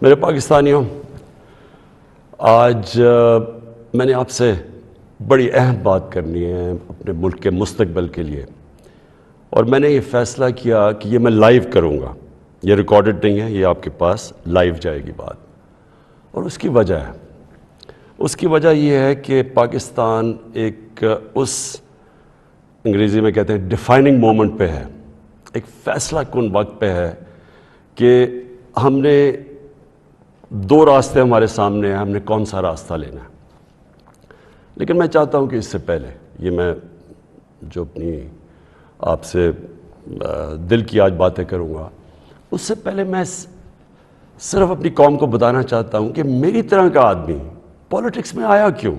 میرے پاکستانیوں، آج میں نے آپ سے بڑی اہم بات کرنی ہے اپنے ملک کے مستقبل کے لیے، اور میں نے یہ فیصلہ کیا کہ یہ میں لائیو کروں گا۔ یہ ریکارڈڈ نہیں ہے، یہ آپ کے پاس لائیو جائے گی بات۔ اور اس کی وجہ یہ ہے کہ پاکستان ایک اس انگریزی میں کہتے ہیں ڈیفائننگ مومنٹ پہ ہے، ایک فیصلہ کن وقت پہ ہے کہ ہم نے دو راستے ہمارے سامنے ہیں، ہم نے کون سا راستہ لینا ہے۔ لیکن میں چاہتا ہوں کہ اس سے پہلے یہ میں جو اپنی آپ سے دل کی آج باتیں کروں گا، اس سے پہلے میں صرف اپنی قوم کو بتانا چاہتا ہوں کہ میری طرح کا آدمی پولیٹکس میں آیا کیوں۔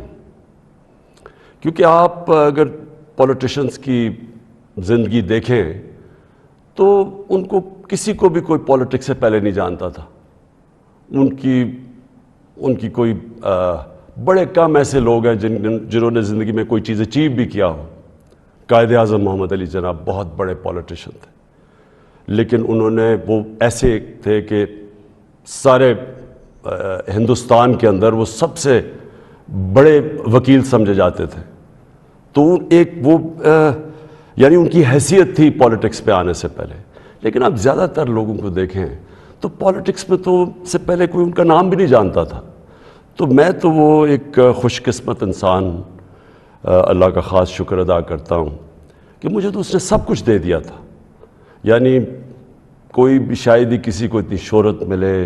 کیونکہ آپ اگر پولیٹیشنز کی زندگی دیکھیں تو ان کو کسی کو بھی کوئی پولیٹکس سے پہلے نہیں جانتا تھا۔ ان کی کوئی بڑے کم ایسے لوگ ہیں جنہوں نے زندگی میں کوئی چیز اچیو بھی کیا ہو۔ قائد اعظم محمد علی جناح بہت بڑے پولیٹیشن تھے، لیکن انہوں نے وہ ایسے تھے کہ سارے ہندوستان کے اندر وہ سب سے بڑے وکیل سمجھے جاتے تھے۔ تو ایک وہ یعنی ان کی حیثیت تھی پولیٹکس پہ آنے سے پہلے۔ لیکن اب زیادہ تر لوگوں کو دیکھیں تو پولیٹکس میں تو سے پہلے کوئی ان کا نام بھی نہیں جانتا تھا۔ تو میں تو وہ ایک خوش قسمت انسان اللہ کا خاص شکر ادا کرتا ہوں کہ مجھے تو اس نے سب کچھ دے دیا تھا۔ یعنی کوئی بھی شاید ہی کسی کو اتنی شہرت ملے،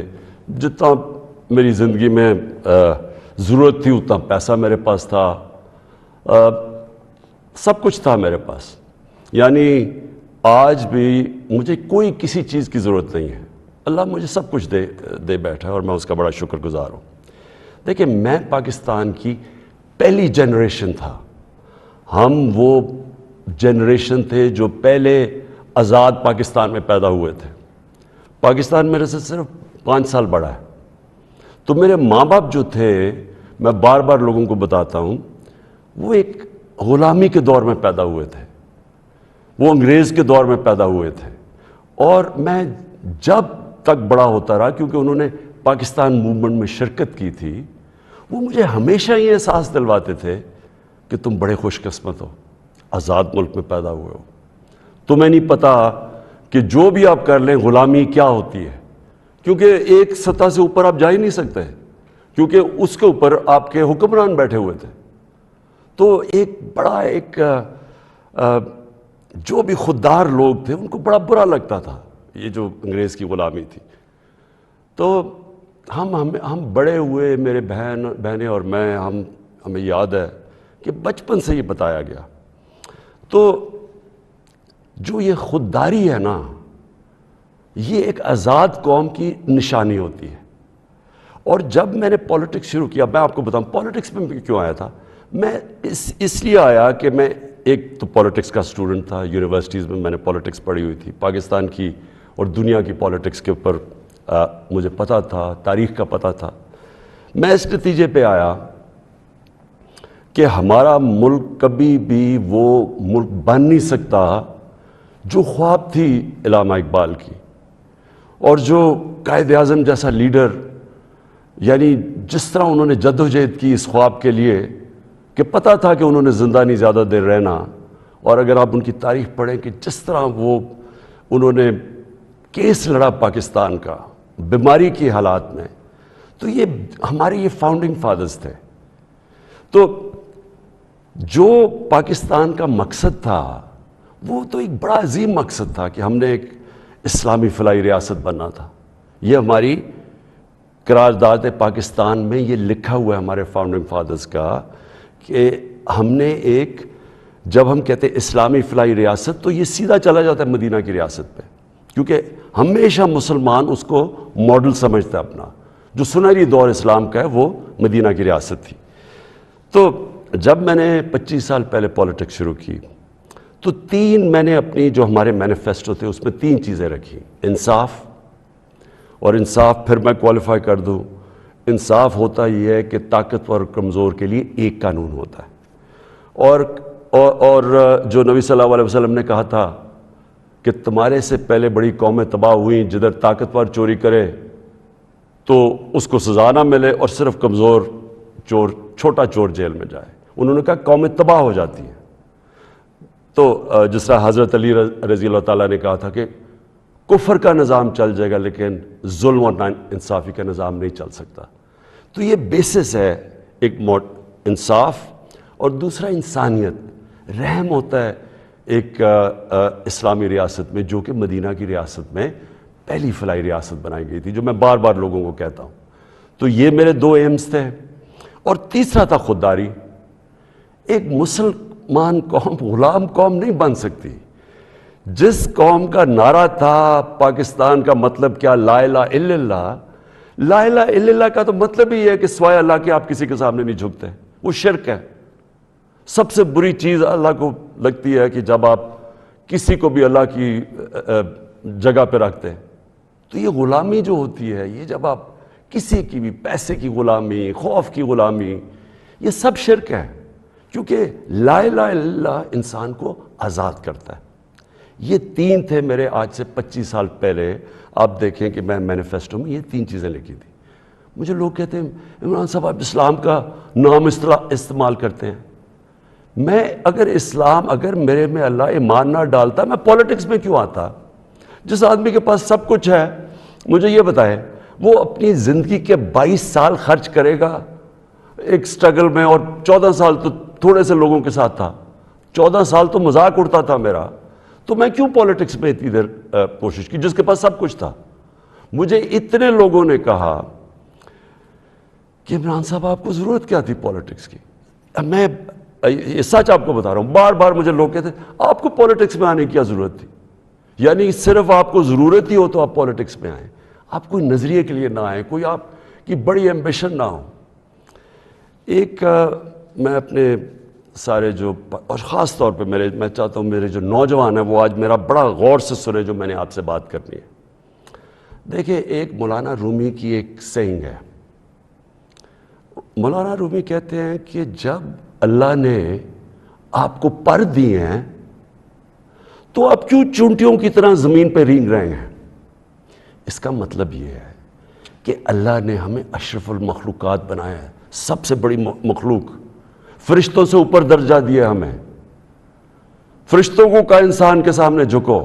جتنا میری زندگی میں ضرورت تھی اتنا پیسہ میرے پاس تھا، سب کچھ تھا میرے پاس۔ یعنی آج بھی مجھے کوئی کسی چیز کی ضرورت نہیں ہے، اللہ مجھے سب کچھ دے بیٹھا ہے اور میں اس کا بڑا شکر گزار ہوں۔ دیکھیں، میں پاکستان کی پہلی جنریشن تھا۔ ہم وہ جنریشن تھے جو پہلے آزاد پاکستان میں پیدا ہوئے تھے۔ پاکستان میرے سے صرف 5 سال بڑا ہے۔ تو میرے ماں باپ جو تھے، میں بار بار لوگوں کو بتاتا ہوں، وہ ایک غلامی کے دور میں پیدا ہوئے تھے، وہ انگریز کے دور میں پیدا ہوئے تھے۔ اور میں جب تک بڑا ہوتا رہا، کیونکہ انہوں نے پاکستان موومنٹ میں شرکت کی تھی، وہ مجھے ہمیشہ یہ احساس دلواتے تھے کہ تم بڑے خوش قسمت ہو، آزاد ملک میں پیدا ہوئے ہو۔ تمہیں نہیں پتہ کہ جو بھی آپ کر لیں غلامی کیا ہوتی ہے، کیونکہ ایک سطح سے اوپر آپ جا ہی نہیں سکتے، کیونکہ اس کے اوپر آپ کے حکمران بیٹھے ہوئے تھے۔ تو ایک بڑا جو بھی خوددار لوگ تھے ان کو بڑا برا لگتا تھا یہ جو انگریز کی غلامی تھی۔ تو ہم بڑے ہوئے، میرے بہنیں اور میں، ہمیں یاد ہے کہ بچپن سے یہ بتایا گیا۔ تو جو یہ خودداری ہے نا، یہ ایک آزاد قوم کی نشانی ہوتی ہے۔ اور جب میں نے پولیٹکس شروع کیا، میں آپ کو بتاؤں پولیٹکس میں کیوں آیا تھا۔ میں اس لیے آیا کہ میں ایک تو پولیٹکس کا اسٹوڈنٹ تھا، یونیورسٹیز میں نے پولیٹکس پڑھی ہوئی تھی، پاکستان کی اور دنیا کی پولیٹکس کے اوپر مجھے پتہ تھا، تاریخ کا پتہ تھا۔ میں اس نتیجے پہ آیا کہ ہمارا ملک کبھی بھی وہ ملک بن نہیں سکتا جو خواب تھی علامہ اقبال کی، اور جو قائد اعظم جیسا لیڈر، یعنی جس طرح انہوں نے جدوجہد کی اس خواب کے لیے کہ پتہ تھا کہ انہوں نے زندہ نہیں زیادہ دیر رہنا۔ اور اگر آپ ان کی تاریخ پڑھیں کہ جس طرح انہوں نے کیس لڑا پاکستان کا بیماری کی حالات میں، تو یہ ہمارے یہ فاؤنڈنگ فادرز تھے۔ تو جو پاکستان کا مقصد تھا وہ تو ایک بڑا عظیم مقصد تھا کہ ہم نے ایک اسلامی فلاحی ریاست بننا تھا۔ یہ ہماری قرارداد پاکستان میں یہ لکھا ہوا ہے ہمارے فاؤنڈنگ فادرز کا کہ ہم نے ایک، جب ہم کہتے ہیں اسلامی فلاحی ریاست تو یہ سیدھا چلا جاتا ہے مدینہ کی ریاست پہ، کیونکہ ہمیشہ مسلمان اس کو ماڈل سمجھتا ہے اپنا۔ جو سنہری دور اسلام کا ہے وہ مدینہ کی ریاست تھی۔ تو جب میں نے 25 سال پہلے پولیٹکس شروع کی تو میں نے اپنی جو ہمارے مینیفیسٹو تھے اس میں 3 چیزیں رکھی۔ انصاف، اور انصاف پھر میں کوالیفائی کر دوں، انصاف ہوتا یہ ہے کہ طاقتور اور کمزور کے لیے ایک قانون ہوتا ہے۔ اور جو نبی صلی اللہ علیہ وسلم نے کہا تھا کہ تمہارے سے پہلے بڑی قومیں تباہ ہوئیں، جدھر طاقتور چوری کرے تو اس کو سزا نہ ملے اور صرف کمزور چور، چھوٹا چور جیل میں جائے۔ انہوں نے کہا قومیں تباہ ہو جاتی ہیں۔ تو جس طرح حضرت علی رضی اللہ تعالیٰ نے کہا تھا کہ کفر کا نظام چل جائے گا لیکن ظلم اور ناانصافی کا نظام نہیں چل سکتا۔ تو یہ بیسس ہے ایک انصاف، اور دوسرا انسانیت، رحم ہوتا ہے ایک اسلامی ریاست میں، جو کہ مدینہ کی ریاست میں پہلی فلاحی ریاست بنائی گئی تھی، جو میں بار بار لوگوں کو کہتا ہوں۔ تو یہ میرے دو ایمز تھے، اور تیسرا تھا خودداری۔ ایک مسلمان قوم غلام قوم نہیں بن سکتی۔ جس قوم کا نعرہ تھا پاکستان کا مطلب کیا، لا الہ الا اللہ، لا الہ الا اللہ کا تو مطلب ہی ہے کہ سوائے اللہ کے آپ کسی کے سامنے نہیں جھکتے، وہ شرک ہے۔ سب سے بری چیز اللہ کو لگتی ہے کہ جب آپ کسی کو بھی اللہ کی جگہ پہ رکھتے ہیں۔ تو یہ غلامی جو ہوتی ہے، یہ جب آپ کسی کی بھی پیسے کی غلامی، خوف کی غلامی، یہ سب شرک ہے، کیونکہ لا الہ الا اللہ انسان کو آزاد کرتا ہے۔ یہ تین تھے میرے، آج سے 25 سال پہلے آپ دیکھیں کہ میں مینیفیسٹو میں یہ تین چیزیں لکھی تھی۔ مجھے لوگ کہتے ہیں عمران صاحب آپ اسلام کا نام استعمال کرتے ہیں۔ میں اگر میرے میں اللہ ایمان نہ ڈالتا، میں پولیٹکس میں کیوں آتا؟ جس آدمی کے پاس سب کچھ ہے، مجھے یہ بتائے، وہ اپنی زندگی کے 22 سال خرچ کرے گا ایک سٹرگل میں، اور 14 سال تو تھوڑے سے لوگوں کے ساتھ تھا، 14 سال تو مذاق اڑتا تھا میرا، تو میں کیوں پولیٹکس میں اتنی دیر کوشش کی جس کے پاس سب کچھ تھا؟ مجھے اتنے لوگوں نے کہا کہ عمران صاحب آپ کو ضرورت کیا تھی پولیٹکس کی؟ میں یہ سچ آپ کو بتا رہا ہوں، بار بار مجھے لوگ کہتے ہیں آپ کو پولیٹکس میں آنے کی کیا ضرورت تھی؟ یعنی صرف آپ کو ضرورت ہی ہو تو آپ پولیٹکس میں آئیں، آپ کوئی نظریے کے لیے نہ آئیں، کوئی آپ کی بڑی ایمبیشن نہ ہو۔ ایک میں اپنے سارے جو، اور خاص طور پہ میں چاہتا ہوں میرے جو نوجوان ہیں وہ آج میرا بڑا غور سے سنے جو میں نے آپ سے بات کرنی ہے۔ دیکھیں، ایک مولانا رومی کی ایک سینگ ہے۔ مولانا رومی کہتے ہیں کہ جب اللہ نے آپ کو پر دیے ہیں تو آپ کیوں چونٹیوں کی طرح زمین پہ رینگ رہے ہیں؟ اس کا مطلب یہ ہے کہ اللہ نے ہمیں اشرف المخلوقات بنایا ہے، سب سے بڑی مخلوق، فرشتوں سے اوپر درجہ دیا ہمیں۔ فرشتوں کو کہا انسان کے سامنے جھکو،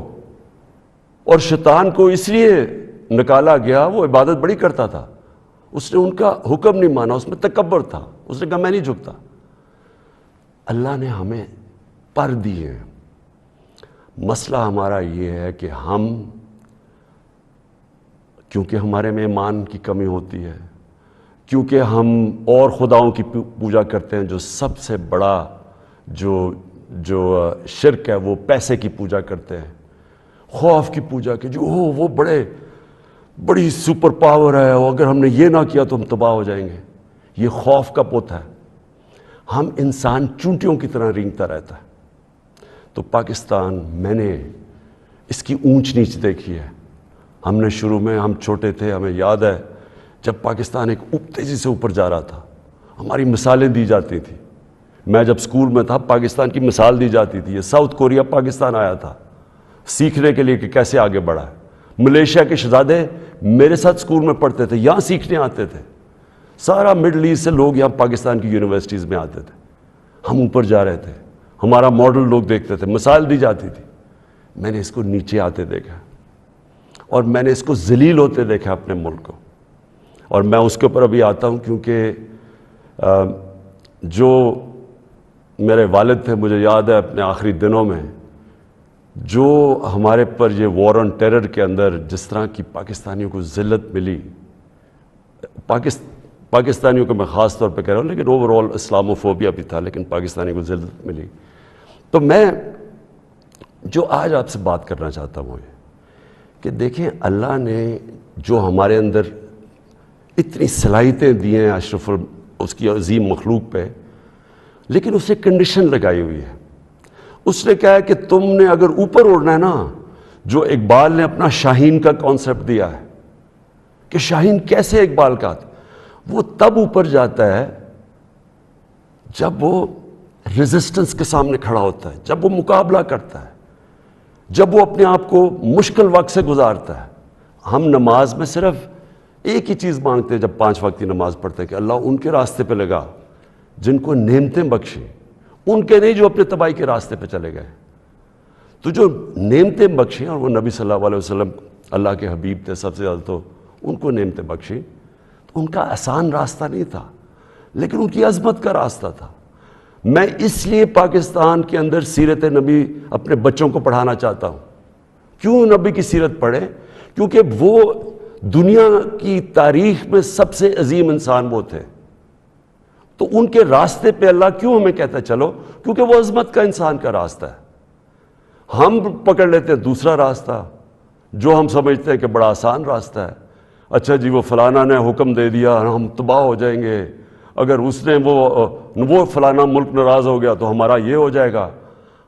اور شیطان کو اس لیے نکالا گیا، وہ عبادت بڑی کرتا تھا، اس نے ان کا حکم نہیں مانا، اس میں تکبر تھا، اس نے کہا میں نہیں جھکتا۔ اللہ نے ہمیں پر دیے ہیں۔ مسئلہ ہمارا یہ ہے کہ ہم، کیونکہ ہمارے میں ایمان کی کمی ہوتی ہے، کیونکہ ہم اور خداؤں کی پوجا کرتے ہیں، جو سب سے بڑا جو شرک ہے وہ پیسے کی پوجا کرتے ہیں، خوف کی پوجا کی، جو وہ بڑی سپر پاور ہے، اور اگر ہم نے یہ نہ کیا تو ہم تباہ ہو جائیں گے۔ یہ خوف کا بت ہے۔ ہم انسان چونٹیوں کی طرح رینگتا رہتا ہے۔ تو پاکستان، میں نے اس کی اونچ نیچ دیکھی ہے۔ ہم نے شروع میں، ہم چھوٹے تھے، ہمیں یاد ہے جب پاکستان ایک تیزی سے اوپر جا رہا تھا، ہماری مثالیں دی جاتی تھیں۔ میں جب اسکول میں تھا پاکستان کی مثال دی جاتی تھی، یہ ساؤتھ کوریا پاکستان آیا تھا سیکھنے کے لیے کہ کیسے آگے بڑھا ہے۔ ملیشیا کے شہزادے میرے ساتھ اسکول میں پڑھتے تھے، یہاں سیکھنے آتے تھے۔ سارا مڈل ایسٹ سے لوگ یہاں پاکستان کی یونیورسٹیز میں آتے تھے۔ ہم اوپر جا رہے تھے، ہمارا ماڈل لوگ دیکھتے تھے، مثال دی جاتی تھی۔ میں نے اس کو نیچے آتے دیکھا، اور میں نے اس کو ذلیل ہوتے دیکھا اپنے ملک کو، اور میں اس کے اوپر ابھی آتا ہوں، کیونکہ جو میرے والد تھے، مجھے یاد ہے اپنے آخری دنوں میں جو ہمارے پر یہ وار آن ٹیرر کے اندر جس طرح کی پاکستانیوں کو ذلت ملی، پاکستانیوں کو میں خاص طور پہ کہہ رہا ہوں، لیکن اوور آل اسلاموفوبیا بھی تھا، لیکن پاکستانیوں کو ذلت ملی۔ تو میں جو آج آپ سے بات کرنا چاہتا ہوں وہ یہ کہ دیکھیں، اللہ نے جو ہمارے اندر اتنی صلاحیتیں دی ہیں اشرف اس کی عظیم مخلوق پہ، لیکن اسے کنڈیشن لگائی ہوئی ہے۔ اس نے کہا ہے کہ تم نے اگر اوپر اڑنا ہے نا، جو اقبال نے اپنا شاہین کا کانسیپٹ دیا ہے کہ شاہین کیسے اقبال کا، وہ تب اوپر جاتا ہے جب وہ ریزسٹنس کے سامنے کھڑا ہوتا ہے، جب وہ مقابلہ کرتا ہے، جب وہ اپنے آپ کو مشکل وقت سے گزارتا ہے۔ ہم نماز میں صرف ایک ہی چیز مانگتے ہیں جب 5 وقت کی نماز پڑھتے ہیں کہ اللہ ان کے راستے پہ لگا جن کو نعمتیں بخشیں، ان کے نہیں جو اپنے تباہی کے راستے پہ چلے گئے. تو جو نعمتیں بخشیں، اور وہ نبی صلی اللہ علیہ وسلم اللہ کے حبیب تھے سب سے زیادہ، تو ان کو نعمتیں بخشیں. تو ان کا آسان راستہ نہیں تھا، لیکن ان کی عظمت کا راستہ تھا. میں اس لیے پاکستان کے اندر سیرت نبی اپنے بچوں کو پڑھانا چاہتا ہوں. کیوں نبی کی سیرت پڑھیں؟ کیونکہ وہ دنیا کی تاریخ میں سب سے عظیم انسان وہ تھے. تو ان کے راستے پہ اللہ کیوں ہمیں کہتا ہے چلو؟ کیونکہ وہ عظمت کا انسان کا راستہ ہے. ہم پکڑ لیتے ہیں دوسرا راستہ جو ہم سمجھتے ہیں کہ بڑا آسان راستہ ہے. اچھا جی، وہ فلانا نے حکم دے دیا ہم تباہ ہو جائیں گے، اگر اس نے وہ فلانا ملک ناراض ہو گیا تو ہمارا یہ ہو جائے گا.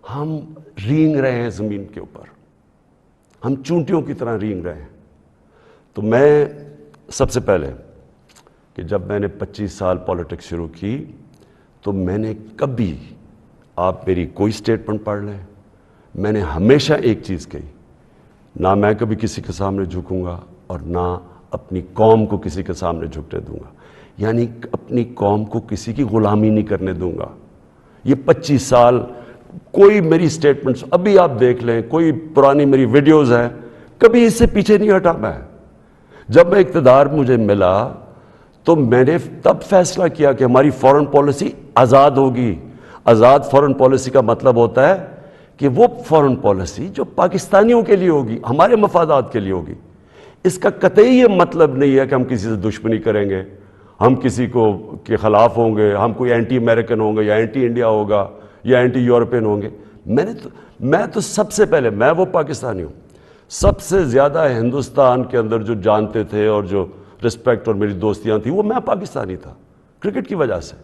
ہم رینگ رہے ہیں زمین کے اوپر، ہم چونٹیوں کی طرح رینگ رہے ہیں. تو میں سب سے پہلے کہ جب میں نے 25 سال پالیٹکس شروع کی تو میں نے کبھی، آپ میری کوئی سٹیٹمنٹ پڑھ لیں، میں نے ہمیشہ ایک چیز کہی، نہ میں کبھی کسی کے سامنے جھکوں گا اور نہ اپنی قوم کو کسی کے سامنے جھکنے دوں گا. یعنی اپنی قوم کو کسی کی غلامی نہیں کرنے دوں گا. یہ 25 سال کوئی میری سٹیٹمنٹس ابھی آپ دیکھ لیں، کوئی پرانی میری ویڈیوز ہیں، کبھی اس سے پیچھے نہیں ہٹا. میں جب میں اقتدار مجھے ملا تو میں نے تب فیصلہ کیا کہ ہماری فورن پالیسی آزاد ہوگی. آزاد فورن پالیسی کا مطلب ہوتا ہے کہ وہ فورن پالیسی جو پاکستانیوں کے لیے ہوگی، ہمارے مفادات کے لیے ہوگی. اس کا قطعی یہ مطلب نہیں ہے کہ ہم کسی سے دشمنی کریں گے، ہم کسی کو کے خلاف ہوں گے، ہم کوئی اینٹی امریکن ہوں گے یا اینٹی انڈیا ہوگا یا اینٹی یورپین ہوں گے. میں تو سب سے پہلے، میں وہ پاکستانی ہوں سب سے زیادہ ہندوستان کے اندر جو جانتے تھے اور جو رسپیکٹ اور میری دوستیاں تھیں وہ میں پاکستانی تھا کرکٹ کی وجہ سے.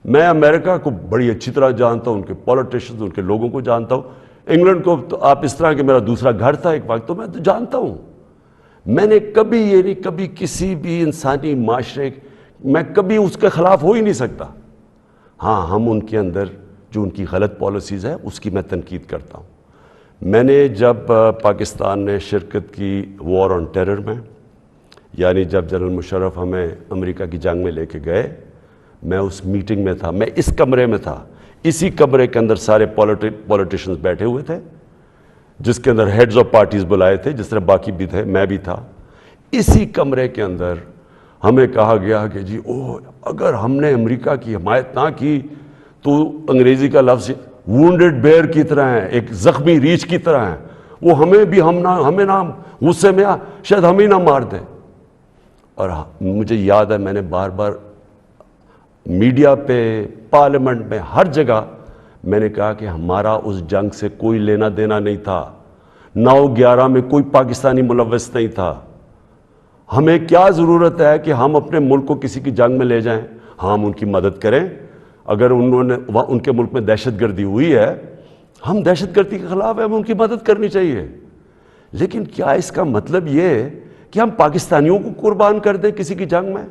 میں امریکہ کو بڑی اچھی طرح جانتا ہوں، ان کے پولیٹیشنز، ان کے لوگوں کو جانتا ہوں. انگلینڈ کو تو آپ اس طرح کہ میرا دوسرا گھر تھا ایک وقت، تو میں تو جانتا ہوں. میں نے کبھی یہ نہیں، کبھی کسی بھی انسانی معاشرے میں کبھی اس کے خلاف ہو ہی نہیں سکتا. ہاں، ہم ان کے اندر جو ان کی غلط پالیسیز ہے اس کی میں تنقید کرتا ہوں. میں نے جب پاکستان نے شرکت کی وار آن ٹیرر میں، یعنی جب جنرل مشرف ہمیں امریکہ کی جنگ میں لے کے گئے، میں اس میٹنگ میں تھا، میں اس کمرے میں تھا. اسی کمرے کے اندر سارے پولیٹیشنز بیٹھے ہوئے تھے، جس کے اندر ہیڈز آف پارٹیز بلائے تھے، جس طرح باقی بھی تھے، میں بھی تھا. اسی کمرے کے اندر ہمیں کہا گیا کہ جی اگر ہم نے امریکہ کی حمایت نہ کی تو انگریزی کا لفظ وونڈڈ بیئر کی طرح ہے، ایک زخمی ریچھ کی طرح ہے، وہ ہمیں نہ غصے میں شاید ہمیں نہ مار دے. اور مجھے یاد ہے میں نے بار بار میڈیا پہ، پارلیمنٹ میں، ہر جگہ میں نے کہا کہ ہمارا اس جنگ سے کوئی لینا دینا نہیں تھا. 9/11 میں کوئی پاکستانی ملوث نہیں تھا. ہمیں کیا ضرورت ہے کہ ہم اپنے ملک کو کسی کی جنگ میں لے جائیں؟ ہم ان کی مدد کریں. اگر انہوں نے ان کے ملک میں دہشت گردی ہوئی ہے، ہم دہشت گردی کے خلاف ہیں، ہمیں ان کی مدد کرنی چاہیے. لیکن کیا اس کا مطلب یہ ہے کہ ہم پاکستانیوں کو قربان کر دیں کسی کی جنگ میں؟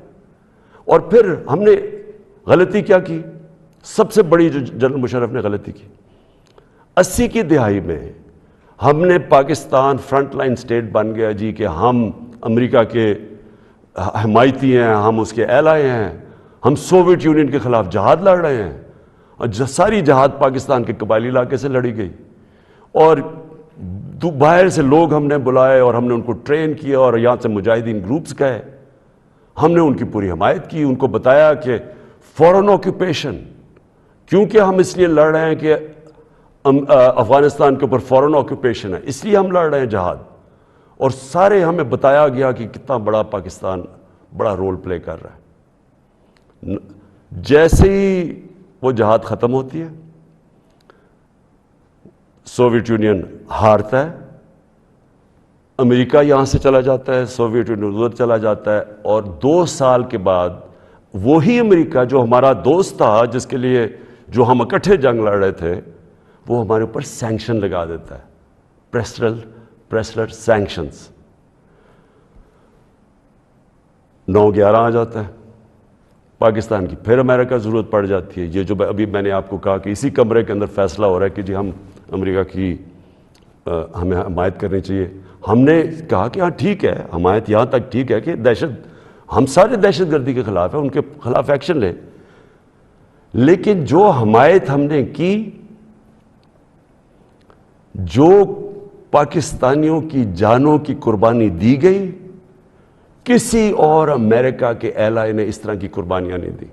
اور پھر ہم نے غلطی کیا کی؟ سب سے بڑی جو جنرل مشرف نے غلطی کی، 80 کی دہائی میں ہم نے پاکستان فرنٹ لائن سٹیٹ بن گیا جی کہ ہم امریکہ کے حمایتی ہیں، ہم اس کے ایلائی ہیں، ہم سوویت یونین کے خلاف جہاد لڑ رہے ہیں. اور ساری جہاد پاکستان کے قبائلی علاقے سے لڑی گئی، اور باہر سے لوگ ہم نے بلائے اور ہم نے ان کو ٹرین کیا، اور یہاں سے مجاہدین گروپس گئے، ہم نے ان کی پوری حمایت کی. ان کو بتایا کہ فورن آکوپیشن، کیونکہ ہم اس لیے لڑ رہے ہیں کہ افغانستان کے اوپر فورن آکوپیشن ہے، اس لیے ہم لڑ رہے ہیں جہاد. اور سارے ہمیں بتایا گیا کہ کتنا بڑا پاکستان بڑا رول پلے کر رہا ہے. جیسے ہی وہ جہاد ختم ہوتی ہے، سوویت یونین ہارتا ہے، امریکہ یہاں سے چلا جاتا ہے، سوویت یونین ادھر چلا جاتا ہے، اور 2 سال کے بعد وہی امریکہ جو ہمارا دوست تھا، جس کے لیے جو ہم اکٹھے جنگ لڑ رہے تھے، وہ ہمارے اوپر سینکشن لگا دیتا ہے، پریسلر سینکشنز. 9/11 آ جاتا ہے پاکستان کی، پھر امریکہ ضرورت پڑ جاتی ہے. یہ جو ابھی میں نے آپ کو کہا کہ اسی کمرے کے اندر فیصلہ ہو رہا ہے کہ جی ہم امریکہ کی ہمیں حمایت کرنی چاہیے. ہم نے کہا کہ ہاں ٹھیک ہے، حمایت یہاں تک ٹھیک ہے کہ ہم سارے دہشت گردی کے خلاف ہیں، ان کے خلاف ایکشن لیں، لیکن جو حمایت ہم نے کی، جو پاکستانیوں کی جانوں کی قربانی دی گئی، کسی اور امریکہ کے ایلائی نے اس طرح کی قربانیاں نہیں دی.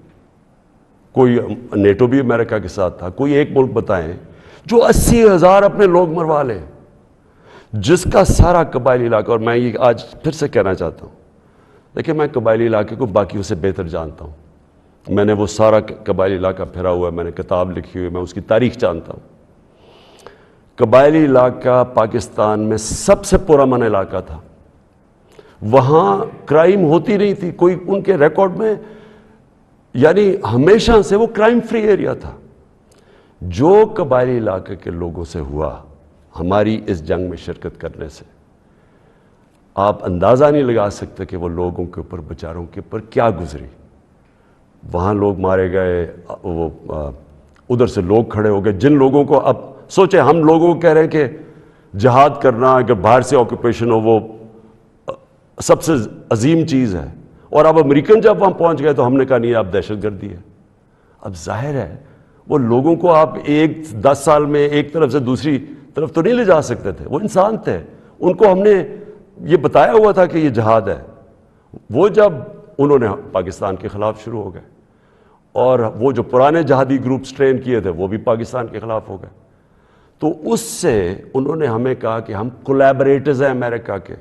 کوئی نیٹو بھی امریکہ کے ساتھ تھا، کوئی ایک ملک بتائیں جو 80,000 اپنے لوگ مروا لے، جس کا سارا قبائلی علاقہ، اور میں یہ آج پھر سے کہنا چاہتا ہوں، دیکھیں میں قبائلی علاقے کو باقیوں سے بہتر جانتا ہوں. میں نے وہ سارا قبائلی علاقہ پھرا ہوا ہے، میں نے کتاب لکھی ہوئی ہے، میں اس کی تاریخ جانتا ہوں. قبائلی علاقہ پاکستان میں سب سے پرامن علاقہ تھا. وہاں کرائم ہوتی نہیں تھی، کوئی ان کے ریکارڈ میں، یعنی ہمیشہ سے وہ کرائم فری ایریا تھا. جو قبائلی علاقے کے لوگوں سے ہوا ہماری اس جنگ میں شرکت کرنے سے، آپ اندازہ نہیں لگا سکتے کہ وہ لوگوں کے اوپر، بیچاروں کے اوپر کیا گزری. وہاں لوگ مارے گئے، وہ ادھر سے لوگ کھڑے ہو گئے جن لوگوں کو، اب سوچیں ہم لوگوں کو کہہ رہے ہیں کہ جہاد کرنا اگر باہر سے آکوپیشن ہو وہ سب سے عظیم چیز ہے، اور اب امریکن جب وہاں پہنچ گئے تو ہم نے کہا نہیں اب دہشت گردی ہے. اب ظاہر ہے وہ لوگوں کو آپ 10 سال میں ایک طرف سے دوسری طرف تو نہیں لے جا سکتے تھے، وہ انسان تھے، ان کو ہم نے یہ بتایا ہوا تھا کہ یہ جہاد ہے. وہ جب انہوں نے پاکستان کے خلاف شروع ہو گئے، اور وہ جو پرانے جہادی گروپس ٹرین کیے تھے وہ بھی پاکستان کے خلاف ہو گئے. تو اس سے انہوں نے ہمیں کہا کہ ہم کولیبریٹرز ہیں امریکہ کے.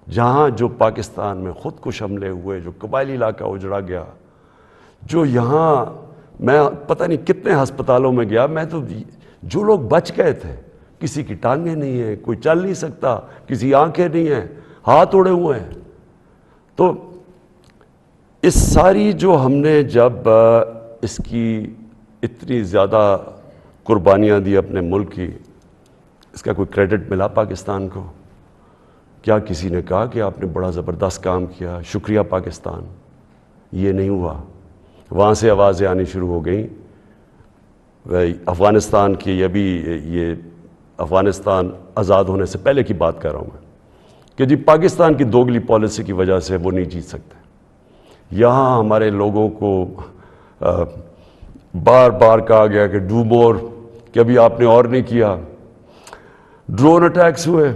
جہاں جو پاکستان میں خود کش حملے ہوئے، جو قبائلی علاقہ اجڑا گیا، جو یہاں میں پتہ نہیں کتنے ہسپتالوں میں گیا، میں تو جو لوگ بچ گئے تھے، کسی کی ٹانگیں نہیں ہیں، کوئی چل نہیں سکتا، کسی آنکھیں نہیں ہیں، ہاتھ اڑے ہوئے ہیں. تو اس ساری جو ہم نے جب اس کی اتنی زیادہ قربانیاں دی اپنے ملک کی، اس کا کوئی کریڈٹ ملا پاکستان کو؟ کیا کسی نے کہا کہ آپ نے بڑا زبردست کام کیا، شکریہ پاکستان؟ یہ نہیں ہوا. وہاں سے آوازیں آنی شروع ہو گئیں. افغانستان کی، یہ افغانستان آزاد ہونے سے پہلے کی بات کر رہا ہوں میں، کہ جی پاکستان کی دوگلی پالیسی کی وجہ سے وہ نہیں جیت سکتے. یہاں ہمارے لوگوں کو بار بار کہا گیا کہ ڈو مور، کہ ابھی آپ نے اور نہیں کیا. ڈرون اٹیکس ہوئے،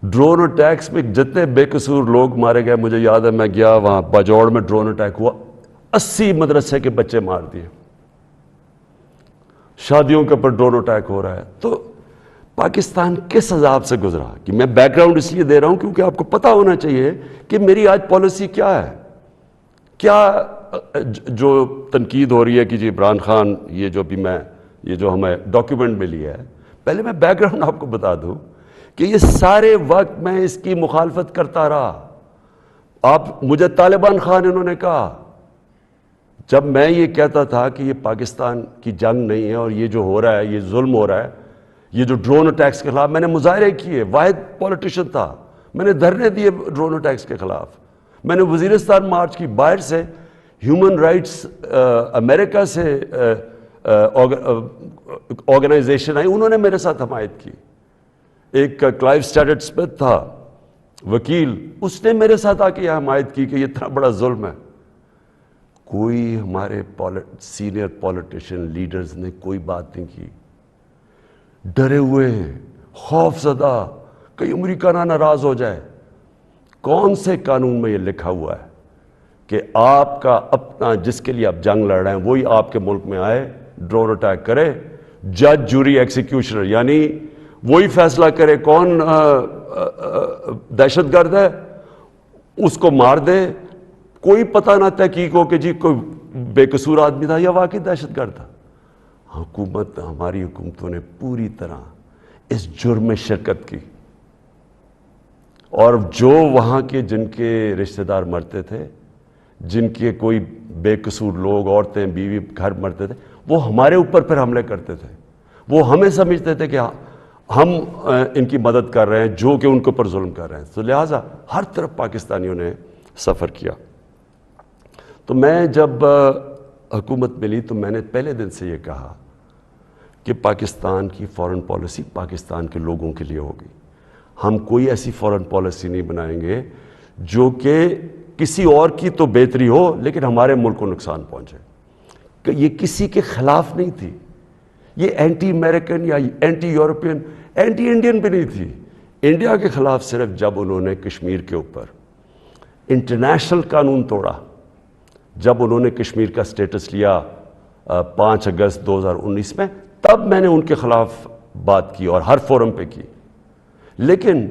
ڈرون اٹیکس میں جتنے بے قصور لوگ مارے گئے، مجھے یاد ہے میں گیا وہاں باجوڑ میں ڈرون اٹیک ہوا، 80 مدرسے کے بچے مار دیے. شادیوں کے اوپر ڈرون اٹیک ہو رہا ہے. تو پاکستان کس عذاب سے گزرا؟ کہ میں بیک گراؤنڈ اس لیے دے رہا ہوں کیونکہ آپ کو پتہ ہونا چاہیے کہ میری آج پالیسی کیا ہے. کیا جو تنقید ہو رہی ہے کہ جی عمران خان، یہ جو ہمیں ڈاکیومنٹ ملی ہے، پہلے میں بیک گراؤنڈ آپ کو بتا دوں کہ یہ سارے وقت میں اس کی مخالفت کرتا رہا. آپ مجھے طالبان خان انہوں نے کہا، جب میں یہ کہتا تھا کہ یہ پاکستان کی جنگ نہیں ہے اور یہ جو ہو رہا ہے یہ ظلم ہو رہا ہے، یہ جو ڈرون اٹیکس کے خلاف میں نے مظاہرے کیے، واحد پولیٹیشین تھا، میں نے دھرنے دیے ڈرون اٹیکس کے خلاف. میں نے وزیرستان مارچ کی، باہر سے ہیومن رائٹس امریکہ سے آرگنائزیشن آئی، انہوں نے میرے ساتھ حمایت کی. ایک کلائیو اسٹیڈٹ اسمتھ تھا وکیل، اس نے میرے ساتھ آ کے یہ حمایت کی کہ یہ اتنا بڑا ظلم ہے. کوئی ہمارے سینئر پولیٹیشین لیڈرز نے کوئی بات نہیں کی. ڈرے ہوئے ہیں، خوف زدہ، کہیں امریکہ نہ ناراض ہو جائے. کون سے قانون میں یہ لکھا ہوا ہے کہ آپ کا اپنا، جس کے لیے آپ جنگ لڑ رہے ہیں، وہی آپ کے ملک میں آئے، ڈرون اٹیک کرے، جج جوری ایکسیکیوشنر، یعنی وہی فیصلہ کرے کون دہشت گرد ہے، اس کو مار دے، کوئی پتہ نہ تحقیق ہو کہ جی کوئی بے قصور آدمی تھا یا واقعی دہشت گرد تھا. ہماری حکومتوں نے پوری طرح اس جرم میں شرکت کی، اور جو وہاں کے جن کے رشتہ دار مرتے تھے، جن کے کوئی بے قصور لوگ، عورتیں، بیوی، گھر مرتے تھے، وہ ہمارے اوپر پھر حملے کرتے تھے. وہ ہمیں سمجھتے تھے کہ ہم ان کی مدد کر رہے ہیں جو کہ ان کے اوپر ظلم کر رہے ہیں. تو لہٰذا ہر طرف پاکستانیوں نے سفر کیا. تو میں جب حکومت ملی تو میں نے پہلے دن سے یہ کہا کہ پاکستان کی فارن پالیسی پاکستان کے لوگوں کے لیے ہوگی. ہم کوئی ایسی فارن پالیسی نہیں بنائیں گے جو کہ کسی اور کی تو بہتری ہو لیکن ہمارے ملک کو نقصان پہنچے. کہ یہ کسی کے خلاف نہیں تھی, یہ اینٹی امریکن یا اینٹی یورپین, اینٹی انڈین بھی نہیں تھی. انڈیا کے خلاف صرف جب انہوں نے کشمیر کے اوپر انٹرنیشنل قانون توڑا, جب انہوں نے کشمیر کا سٹیٹس لیا 5 اگست 2019 میں, تب میں نے ان کے خلاف بات کی اور ہر فورم پہ کی. لیکن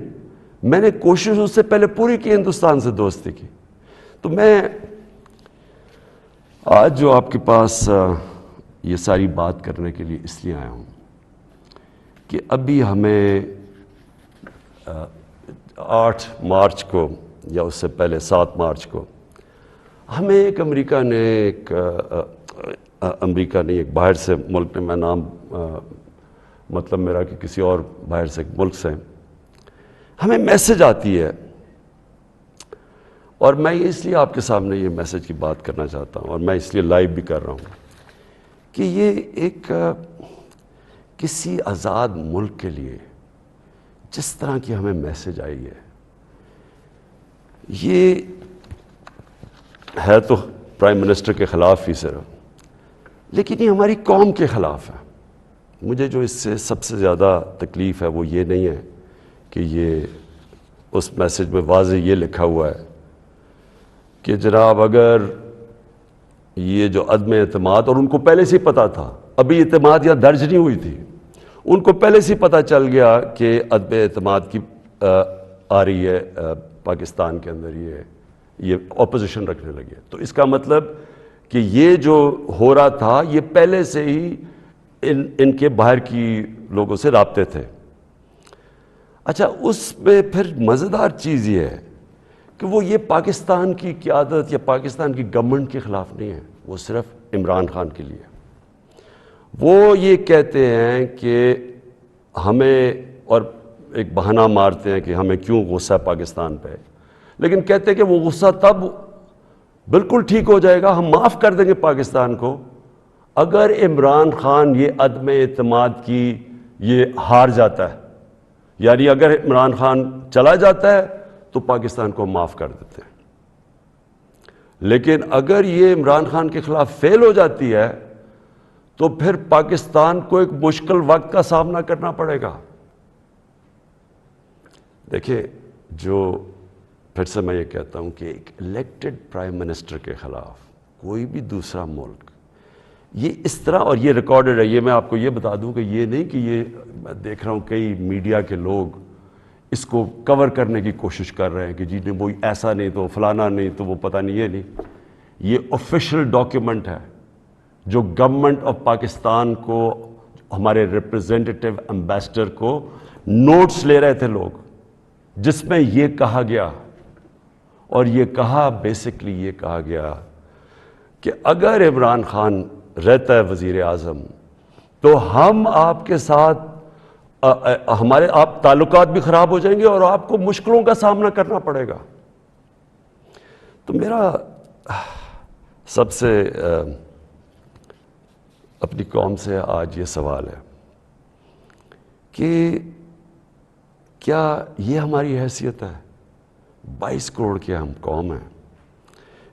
میں نے کوشش اس سے پہلے پوری کی ہندوستان سے دوستی کی. تو میں آج جو آپ کے پاس یہ ساری بات کرنے کے لیے اس لیے آیا ہوں کہ ابھی ہمیں 8 مارچ کو یا اس سے پہلے 7 مارچ کو ہمیں ایک امریکہ نے ایک باہر سے ملک نے, میں نام مطلب میرا کہ کسی اور باہر سے ملک سے ہمیں میسج آتی ہے, اور میں اس لیے آپ کے سامنے یہ میسج کی بات کرنا چاہتا ہوں اور میں اس لیے لائیو بھی کر رہا ہوں کہ یہ ایک کسی آزاد ملک کے لیے جس طرح کی ہمیں میسج آئی ہے, یہ ہے تو پرائم منسٹر کے خلاف ہی صرف, لیکن یہ ہماری قوم کے خلاف ہے. مجھے جو اس سے سب سے زیادہ تکلیف ہے وہ یہ نہیں ہے کہ یہ اس میسج میں واضح یہ لکھا ہوا ہے کہ جناب اگر یہ جو عدم اعتماد, اور ان کو پہلے سے ہی پتا تھا, ابھی اعتماد یہاں درج نہیں ہوئی تھی, ان کو پہلے سے ہی پتا چل گیا کہ عدم اعتماد کی آ رہی ہے پاکستان کے اندر, یہ اپوزیشن رکھنے لگی ہے. تو اس کا مطلب کہ یہ جو ہو رہا تھا یہ پہلے سے ہی ان کے باہر کی لوگوں سے رابطے تھے. اچھا, اس میں پھر مزیدار چیز یہ ہے کہ وہ یہ پاکستان کی قیادت یا پاکستان کی گورنمنٹ کے خلاف نہیں ہے, وہ صرف عمران خان کے لیے. وہ یہ کہتے ہیں کہ ہمیں, اور ایک بہانہ مارتے ہیں کہ ہمیں کیوں غصہ ہے پاکستان پہ, لیکن کہتے ہیں کہ وہ غصہ تب بالکل ٹھیک ہو جائے گا, ہم معاف کر دیں گے پاکستان کو اگر عمران خان یہ عدم اعتماد کی یہ ہار جاتا ہے. یعنی اگر عمران خان چلا جاتا ہے تو پاکستان کو معاف کر دیتے ہیں, لیکن اگر یہ عمران خان کے خلاف فیل ہو جاتی ہے تو پھر پاکستان کو ایک مشکل وقت کا سامنا کرنا پڑے گا. دیکھیں, جو پھر سے میں یہ کہتا ہوں کہ ایک الیکٹڈ پرائم منسٹر کے خلاف کوئی بھی دوسرا ملک یہ اس طرح, اور یہ ریکارڈڈ ہے, یہ میں آپ کو یہ بتا دوں کہ یہ نہیں کہ یہ میں دیکھ رہا ہوں کئی میڈیا کے لوگ اس کو کور کرنے کی کوشش کر رہے ہیں کہ جی نہیں وہ ایسا نہیں تو فلانا نہیں تو وہ پتہ نہیں, یہ نہیں, یہ آفیشیل ڈاکیومنٹ ہے جو گورنمنٹ آف پاکستان کو, ہمارے ریپرزینٹیٹیو امبیسڈر کو نوٹس لے رہے تھے لوگ, جس میں یہ کہا گیا, اور یہ کہا بیسکلی یہ کہا گیا کہ اگر عمران خان رہتا ہے وزیر اعظم تو ہم آپ کے ساتھ ہمارے آپ تعلقات بھی خراب ہو جائیں گے اور آپ کو مشکلوں کا سامنا کرنا پڑے گا. تو میرا سب سے اپنی قوم سے آج یہ سوال ہے کہ کیا یہ ہماری حیثیت ہے, 22 کروڑ کی ہم قوم ہیں,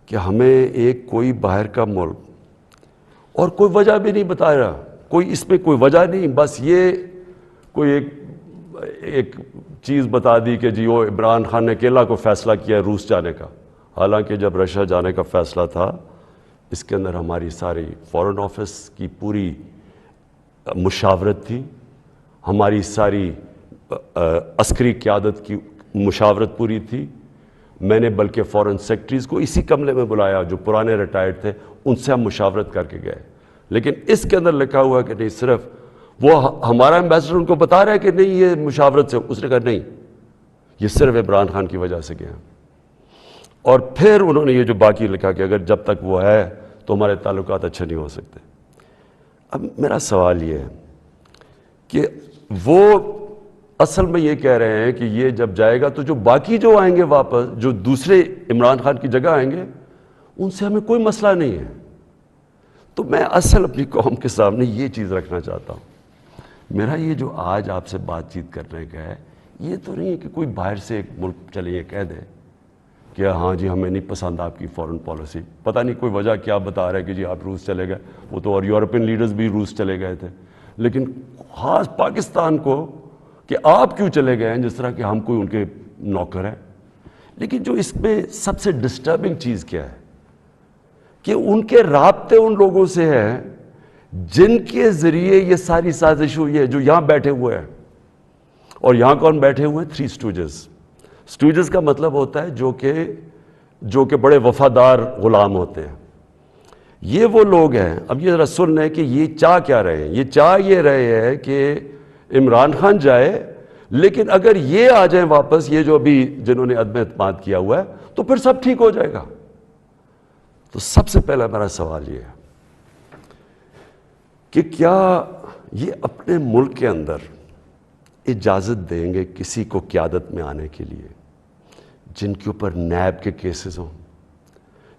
کہ ہمیں ایک کوئی باہر کا ملک, اور کوئی وجہ بھی نہیں بتا رہا, کوئی اس میں کوئی وجہ نہیں, بس یہ کوئی ایک چیز بتا دی کہ جی وہ عمران خان نے اکیلا کو فیصلہ کیا روس جانے کا, حالانکہ جب رشیا جانے کا فیصلہ تھا اس کے اندر ہماری ساری فارن آفس کی پوری مشاورت تھی, ہماری ساری عسکری قیادت کی مشاورت پوری تھی. میں نے بلکہ فارن سیکرٹریز کو اسی کمرے میں بلایا جو پرانے ریٹائرڈ تھے, ان سے ہم مشاورت کر کے گئے. لیکن اس کے اندر لکھا ہوا کہ نہیں, صرف وہ ہمارا ایمبیسڈر ان کو بتا رہا ہے کہ نہیں یہ مشاورت سے, اس نے کہا نہیں یہ صرف عمران خان کی وجہ سے گیا. اور پھر انہوں نے یہ جو باقی لکھا کہ اگر جب تک وہ ہے تو ہمارے تعلقات اچھے نہیں ہو سکتے. اب میرا سوال یہ ہے کہ وہ اصل میں یہ کہہ رہے ہیں کہ یہ جب جائے گا تو جو باقی جو آئیں گے واپس, جو دوسرے عمران خان کی جگہ آئیں گے, ان سے ہمیں کوئی مسئلہ نہیں ہے. تو میں اصل اپنی قوم کے سامنے یہ چیز رکھنا چاہتا ہوں میرا یہ جو آج آپ سے بات چیت کرنے کا ہے، یہ تو نہیں ہے کہ کوئی باہر سے ایک ملک چلے یہ کہہ دے کہ ہاں جی ہمیں نہیں پسند آپ کی فورن پالیسی، پتہ نہیں کوئی وجہ کیا بتا رہا ہے کہ جی آپ روس چلے گئے، وہ تو اور یورپین لیڈرز بھی روس چلے گئے تھے، لیکن خاص پاکستان کو کہ آپ کیوں چلے گئے ہیں، جس طرح کہ ہم کوئی ان کے نوکر ہیں۔ لیکن جو اس میں سب سے ڈسٹربنگ چیز کیا ہے کہ ان کے رابطے ان لوگوں سے ہیں جن کے ذریعے یہ ساری سازش ہوئی ہے، جو یہاں بیٹھے ہوئے ہیں۔ اور یہاں کون بیٹھے ہوئے ہیں؟ 3 سٹوجز۔ سٹوجز کا مطلب ہوتا ہے جو کہ بڑے وفادار غلام ہوتے ہیں۔ یہ وہ لوگ ہیں، اب یہ ذرا سن لیں کہ یہ چاہ کیا رہے ہیں۔ یہ چاہ یہ رہے ہیں کہ عمران خان جائے، لیکن اگر یہ آ جائیں واپس، یہ جو ابھی جنہوں نے عدم اعتماد کیا ہوا ہے، تو پھر سب ٹھیک ہو جائے گا۔ تو سب سے پہلا میرا سوال یہ ہے کہ کیا یہ اپنے ملک کے اندر اجازت دیں گے کسی کو قیادت میں آنے کے لیے جن کے اوپر نیب کے کیسز ہوں،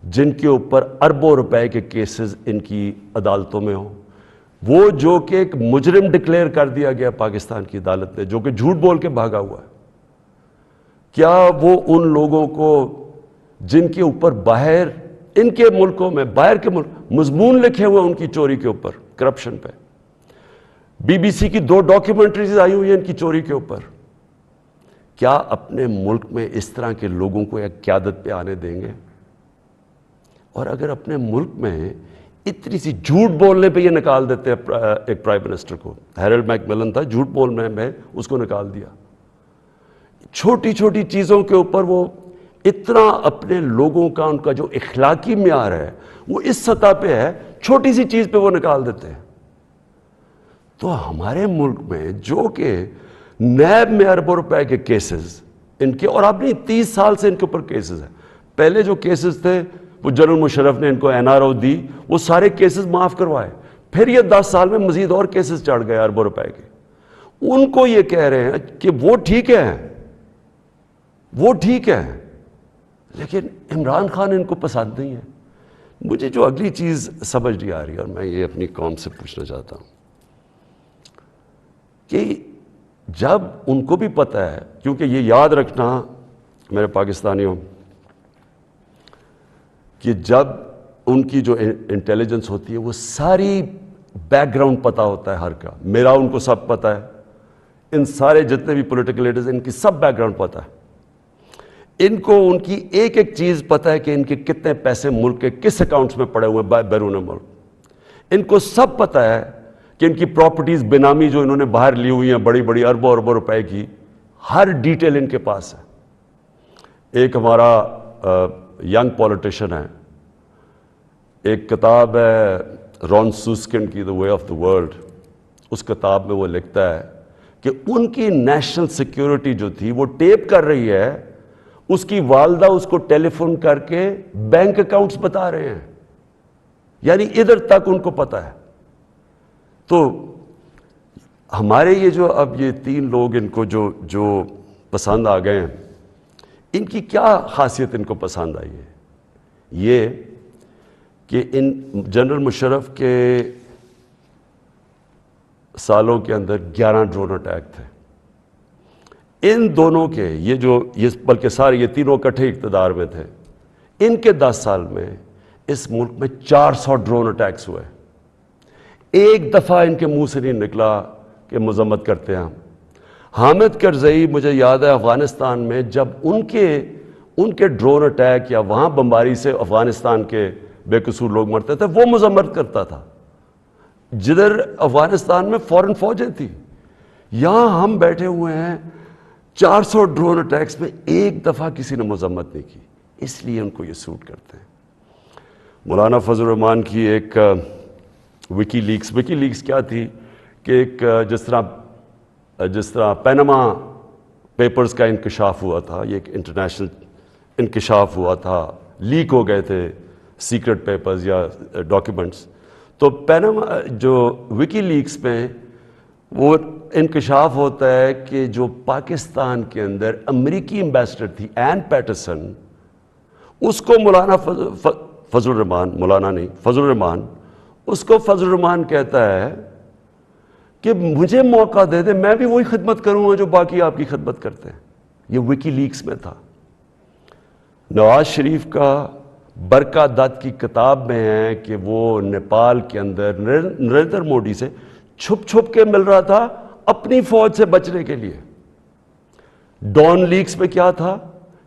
جن کے اوپر اربوں روپے کے کیسز ان کی عدالتوں میں ہوں، وہ جو کہ ایک مجرم ڈکلیئر کر دیا گیا پاکستان کی عدالت نے، جو کہ جھوٹ بول کے بھاگا ہوا ہے؟ کیا وہ ان لوگوں کو جن کے اوپر باہر ان کے ملکوں میں، باہر کے ملک مضمون لکھے ہوئے ان کی چوری کے اوپر، کرپشن پہ، BBC کی 2 ڈاکیومنٹریز آئی ہوئی ہیں ان کی چوری کے اوپر، کیا اپنے ملک میں اس طرح کے لوگوں کو ایک قیادت پہ آنے دیں گے؟ اور اگر اپنے ملک میں اتنی سی جھوٹ بولنے پہ یہ نکال دیتے ہیں ایک پرائم منسٹر کو، ہیرلڈ میک ملن تھا، جھوٹ بولنے میں اس کو نکال دیا، چھوٹی چھوٹی چیزوں کے اوپر وہ اتنا اپنے لوگوں کا، ان کا جو اخلاقی معیار ہے وہ اس سطح پہ ہے، چھوٹی سی چیز پہ وہ نکال دیتے ہیں۔ تو ہمارے ملک میں جو کہ نیب میں اربوں روپے کے کیسز ان کے، اور اب نہیں 30 سال سے ان کے اوپر کیسز ہیں، پہلے جو کیسز تھے وہ جنرل مشرف نے ان کو NRO دی، وہ سارے کیسز معاف کروائے، پھر یہ 10 سال میں مزید اور کیسز چڑھ گئے اربوں روپے کے۔ ان کو یہ کہہ رہے ہیں کہ وہ ٹھیک ہے، وہ ٹھیک ہے، لیکن عمران خان ان کو پسند نہیں ہے۔ مجھے جو اگلی چیز سمجھ نہیں آ رہی، اور میں یہ اپنی قوم سے پوچھنا چاہتا ہوں کہ جب ان کو بھی پتہ ہے، کیونکہ یہ یاد رکھنا میرے پاکستانیوں کہ جب ان کی جو انٹیلیجنس ہوتی ہے وہ ساری بیک گراؤنڈ پتہ ہوتا ہے ہر کا، میرا ان کو سب پتہ ہے، ان سارے جتنے بھی پولیٹیکل لیڈرز ان کی سب بیک گراؤنڈ پتہ ہے، ان کو ان کی ایک ایک چیز پتہ ہے کہ ان کے کتنے پیسے ملک کے کس اکاؤنٹس میں پڑے ہوئے ہیں بیرون ملک، ان کو سب پتہ ہے کہ ان کی پراپرٹیز بینامی جو انہوں نے باہر لی ہوئی ہیں بڑی بڑی اربوں اربوں روپے کی، ہر ڈیٹیل ان کے پاس ہے۔ ایک ہمارا ینگ پولیٹیشین ہے، ایک کتاب ہے رون سوسکنڈ کی، دا وے آف دا ورلڈ، اس کتاب میں وہ لکھتا ہے کہ ان کی نیشنل سیکیورٹی جو تھی وہ ٹیپ کر رہی ہے، اس کی والدہ اس کو ٹیلی فون کر کے بینک اکاؤنٹس بتا رہے ہیں، یعنی ادھر تک ان کو پتہ ہے۔ تو ہمارے یہ جو اب یہ 3 لوگ ان کو جو پسند آ گئے ہیں، ان کی کیا خاصیت ان کو پسند آئی ہے؟ یہ کہ ان جنرل مشرف کے سالوں کے اندر 11 ڈرون اٹیک تھے، ان دونوں کے یہ بلکہ سارے یہ تینوں اکٹھے اقتدار میں تھے، ان کے 10 سال میں اس ملک میں 400 ڈرون اٹیکس ہوئے، ایک دفعہ ان کے منہ سے نہیں نکلا کہ مذمت کرتے ہیں ہم۔ حامد کرزئی مجھے یاد ہے افغانستان میں جب ان کے ڈرون اٹیک یا وہاں بمباری سے افغانستان کے بے قصور لوگ مرتے تھے، وہ مذمت کرتا تھا، جدھر افغانستان میں فورن فوجیں تھیں، یہاں ہم بیٹھے ہوئے ہیں 400 ڈرون اٹیکس میں ایک دفعہ کسی نے مذمت نہیں کی، اس لیے ان کو یہ سوٹ کرتے ہیں۔ مولانا فضل الرحمان کی ایک وکی لیکس کیا تھی کہ ایک جس طرح پینما پیپرز کا انکشاف ہوا تھا، یہ ایک انٹرنیشنل انکشاف ہوا تھا، لیک ہو گئے تھے سیکرٹ پیپرز یا ڈاکیومنٹس، تو پینما جو وکی لیکس میں وہ انکشاف ہوتا ہے کہ جو پاکستان کے اندر امریکی ایمبیسڈر تھی این پیٹرسن، اس کو مولانا فضل الرحمان اس کو فضل الرحمان کہتا ہے کہ مجھے موقع دے دیں، میں بھی وہی خدمت کروں گا جو باقی آپ کی خدمت کرتے ہیں. یہ وکی لیکس میں تھا. نواز شریف کا برکا دت کی کتاب میں ہے کہ وہ نیپال کے اندر نریندر مودی سے چھپ چھپ کے مل رہا تھا اپنی فوج سے بچنے کے لیے. ڈان لیکس میں کیا تھا؟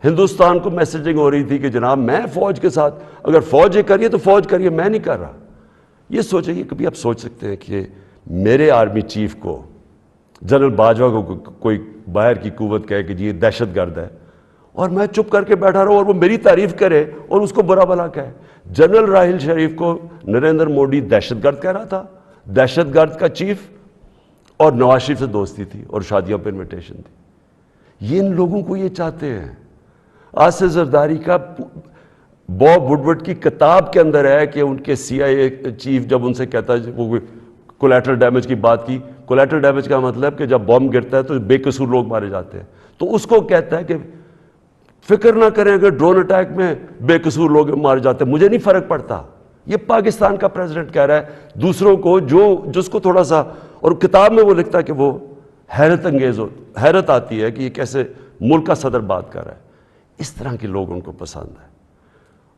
ہندوستان کو میسیجنگ ہو رہی تھی کہ جناب میں فوج کے ساتھ، اگر فوج یہ کریے تو فوج کریے، میں نہیں کر رہا. یہ سوچیں کہ کبھی آپ سوچ سکتے ہیں کہ میرے آرمی چیف کو، جنرل باجوہ کو کوئی باہر کی قوت کہے کہ جی یہ دہشت گرد ہے، اور میں چپ کر کے بیٹھا رہا ہوں اور وہ میری تعریف کرے اور اس کو برا بھلا کہے. جنرل راحیل شریف کو نریندر مودی دہشت گرد کہہ رہا تھا، دہشت گرد کا چیف، اور نواز شریف سے دوستی تھی اور شادیوں پہ انویٹیشن تھی. یہ ان لوگوں کو یہ چاہتے ہیں. آصف زرداری کا باب وڈورڈ کی کتاب کے اندر ہے کہ ان کے سی آئی اے چیف جب ان سے کہتا ہے، وہ کولیٹرل ڈیمیج کی بات کی. کولیٹرل ڈیمیج کا مطلب کہ جب بم گرتا ہے تو بے قصور لوگ مارے جاتے ہیں. تو اس کو کہتا ہے کہ فکر نہ کریں اگر ڈرون اٹیک میں بے قصور لوگ مارے جاتے ہیں، مجھے نہیں فرق پڑتا. یہ پاکستان کا پریزیڈنٹ کہہ رہا ہے دوسروں کو، جس کو تھوڑا سا، اور کتاب میں وہ لکھتا ہے کہ وہ حیرت انگیز حیرت آتی ہے کہ یہ کیسے ملک کا صدر بات کر رہا ہے. اس طرح کے لوگ ان کو پسند ہے.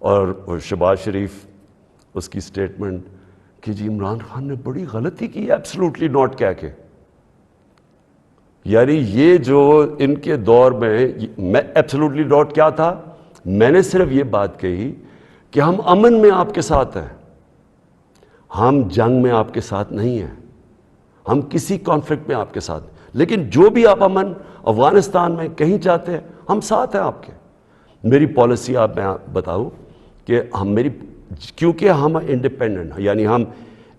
اور شہباز شریف، اس کی سٹیٹمنٹ کہ جی عمران خان نے بڑی غلطی کی ایبسلوٹلی ناٹ کہہ کے. یعنی یہ جو ان کے دور میں ایبسلوٹلی ناٹ کیا تھا، میں نے صرف یہ بات کہی کہ ہم امن میں آپ کے ساتھ ہیں، ہم جنگ میں آپ کے ساتھ نہیں ہیں، ہم کسی کانفلکٹ میں آپ کے ساتھ، لیکن جو بھی آپ امن افغانستان میں کہیں چاہتے ہیں ہم ساتھ ہیں آپ کے. میری پالیسی آپ میں بتاؤں کہ کیونکہ ہم انڈیپینڈنٹ ہیں، یعنی ہم